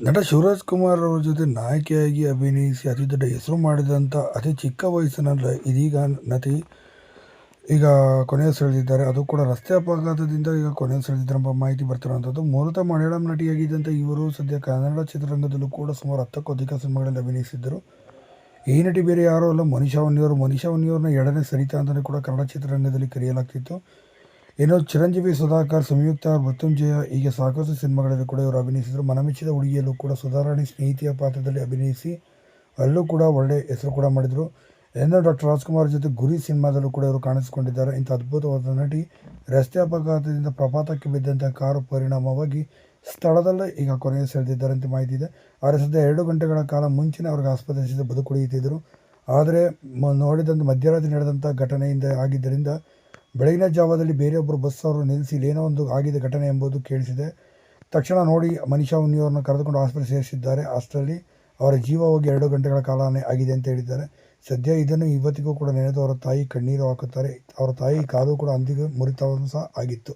ನಟ ಶಿವರಾಜ್ ಕುಮಾರ್ ಅವರ ಜೊತೆ ನಾಯಕಿಯಾಗಿ ಅಭಿನಯಿಸಿ ಅತಿ ದೊಡ್ಡ ಹೆಸರು ಮಾಡಿದಂಥ ಅತಿ ಚಿಕ್ಕ ವಯಸ್ಸಿನಲ್ಲಿ ಇದೀಗ ನಟಿ ಈಗ ಕೊನೆಯುಸಿರೆಳೆದಿದ್ದಾರೆ. ಅದು ಕೂಡ ರಸ್ತೆ ಅಪಘಾತದಿಂದ ಈಗ ಕೊನೆಯುಸಿರೆಳೆದಿದ್ದಾರೆ ಎಂಬ ಮಾಹಿತಿ ಬರ್ತಿರುವಂಥದ್ದು. ಮೂಲತಃ ಮಲಯಾಳಂ ನಟಿಯಾಗಿದ್ದಂಥ ಇವರು ಸದ್ಯ ಕನ್ನಡ ಚಿತ್ರರಂಗದಲ್ಲೂ ಕೂಡ ಸುಮಾರು 10ಕ್ಕೂ ಅಧಿಕ ಸಿನಿಮಾಗಳಲ್ಲಿ ಅಭಿನಯಿಸಿದ್ದರು. ಈ ನಟಿ ಬೇರೆ ಯಾರೂ ಅಲ್ಲ, ಮನಿಷಾ ಹುನ್ನಿಯವ್ರನ್ನ ಎರಡನೇ ಸರಿತಾ ಅಂತಲೇ ಕೂಡ ಕನ್ನಡ ಚಿತ್ರರಂಗದಲ್ಲಿ ಕರೆಯಲಾಗ್ತಿತ್ತು. ಇನ್ನು ಚಿರಂಜೀವಿ, ಸುಧಾಕರ್, ಸಂಯುಕ್ತ, ಮೃತ್ಯುಂಜಯ ಹೀಗೆ ಸಾಕಷ್ಟು ಸಿನಿಮಾಗಳಲ್ಲಿ ಕೂಡ ಇವರು ಅಭಿನಯಿಸಿದರು. ಮನಮೆಚ್ಚಿದ ಹುಡುಗಿಯಲ್ಲೂ ಕೂಡ ಸುಧಾರಾಣಿ ಸ್ನೇಹಿತೆಯ ಪಾತ್ರದಲ್ಲಿ ಅಭಿನಯಿಸಿ ಅಲ್ಲೂ ಕೂಡ ಒಳ್ಳೆಯ ಹೆಸರು ಕೂಡ ಮಾಡಿದರು. ಇನ್ನು ಡಾಕ್ಟರ್ ರಾಜ್ಕುಮಾರ್ ಜೊತೆ ಗುರಿ ಸಿನಿಮಾದಲ್ಲೂ ಕೂಡ ಇವರು ಕಾಣಿಸಿಕೊಂಡಿದ್ದಾರೆ. ಇಂಥ ಅದ್ಭುತವಾದ ನಟಿ ರಸ್ತೆ ಅಪಘಾತದಿಂದ ಪ್ರಪಾತಕ್ಕೆ ಬಿದ್ದಂಥ ಕಾರು ಪರಿಣಾಮವಾಗಿ ಸ್ಥಳದಲ್ಲೇ ಈಗ ಕೊನೆಯುಸಿರೆಳೆದಿದ್ದಾರೆ ಅಂತ ಮಾಹಿತಿ ಇದೆ. ಆದರೆ ಸದ್ಯ 2 ಗಂಟೆಗಳ ಕಾಲ ಮುಂಚೆನೇ ಅವ್ರಿಗೆ ಆಸ್ಪತ್ರೆ ಬದುಕುಳಿಯುತ್ತಿದ್ದರು. ಆದರೆ ನೋಡಿದಂಥ ಮಧ್ಯರಾತ್ರಿ ನಡೆದಂಥ ಘಟನೆಯಿಂದ ಆಗಿದ್ದರಿಂದ ಬೆಳಗಿನ ಜಾವದಲ್ಲಿ ಬೇರೆಯೊಬ್ಬರು ಬಸ್ ಅವರು ನಿಲ್ಲಿಸಿ ಇಲ್ಲೇನೋ ಒಂದು ಆಗಿದೆ ಘಟನೆ ಎಂಬುದು ಕೇಳಿಸಿದೆ. ತಕ್ಷಣ ನೋಡಿ ಮನಿಷಾ ಹುನ್ನಿಯವ್ರನ್ನ ಕರೆದುಕೊಂಡು ಆಸ್ಪತ್ರೆ ಸೇರಿಸಿದ್ದಾರೆ. ಅಷ್ಟರಲ್ಲಿ ಅವರ ಜೀವ ಹೋಗಿ 2 ಗಂಟೆಗಳ ಕಾಲನೇ ಆಗಿದೆ ಅಂತ ಹೇಳಿದ್ದಾರೆ. ಸದ್ಯ ಇದನ್ನು ಇವತ್ತಿಗೂ ಕೂಡ ನೆನೆದು ಅವರ ತಾಯಿ ಕಣ್ಣೀರು ಹಾಕುತ್ತಾರೆ. ಅವರ ತಾಯಿ ಕಾಲು ಕೂಡ ಅಂದಿಗೆ ಮುರಿತವೂ ಸಹ ಆಗಿತ್ತು.